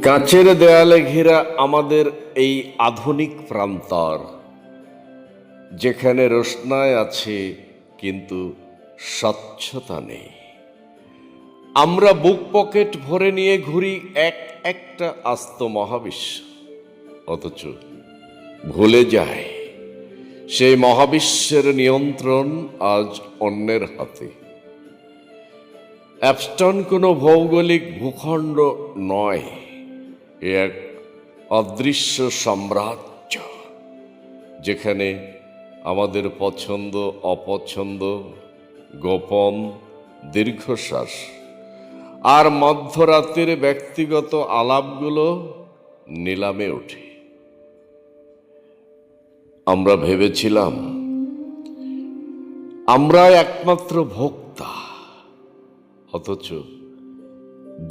কাঁচের দেয়ালে ঘেরা আমাদের এই আধুনিক প্রান্তর, যেখানে রোশনায় আছে কিন্তু স্বচ্ছতা নেই। আমরা বুক পকেট ভরে নিয়ে ঘুরি এক একটা আস্ত মহাবিশ্ব, অথচ ভুলে যায় সেই মহাবিশ্বের নিয়ন্ত্রণ আজ অন্যের হাতে। অ্যাপস্টন কোনো ভৌগোলিক ভূখণ্ড নয়, এ এক অদৃশ্য সাম্রাজ্য, যেখানে আমাদের পছন্দ অপছন্দ, গোপন দীর্ঘশ্বাস আর মধ্যরাতের ব্যক্তিগত আলাপগুলো নিলামে ওঠে। আমরা ভেবেছিলাম আমরা একমাত্র ভোক্তা, অথচ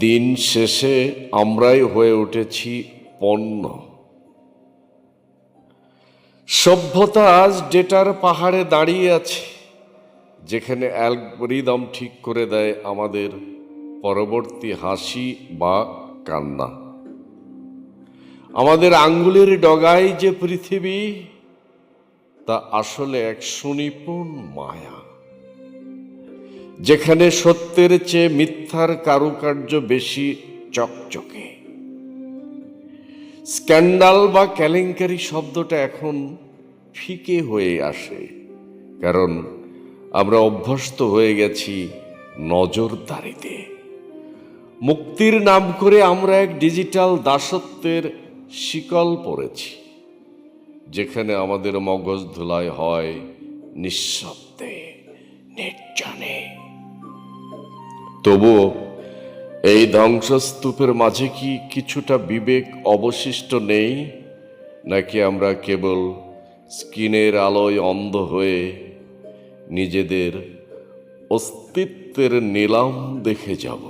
দিন শেষে আমরাই হয়ে উঠেছি পণ্য। সভ্যতা আজ ডেটার পাহাড়ে দাঁড়িয়ে আছে, যেখানে অ্যালগরিদম ঠিক করে দেয় আমাদের পরবর্তী হাসি বা কান্না। আমাদের আঙ্গুলের ডগায় যে পৃথিবী, তা আসলে এক সুনিপুণ মায়া, যেখানে সত্যের চেয়ে মিথ্যার কারুকার্য বেশি চকচকে। স্ক্যান্ডাল বা কেলেঙ্কারি শব্দটা এখন ফিকে হয়ে আসে, কারণ আমরা অভ্যস্ত হয়ে গেছি নজরদারিতে। মুক্তির নাম করে আমরা এক ডিজিটাল দাসত্বের শিকল পড়েছি, যেখানে আমাদের মগজ ধুলাই হয় নিঃশব্দে, নির্জনে। তবুও এই ধ্বংসস্তূপের মাঝে কি কিছুটা বিবেক অবশিষ্ট নেই, নাকি আমরা কেবল স্ক্রিনের আলোয় অন্ধ হয়ে নিজেদের অস্তিত্বের নিলাম দেখে যাব?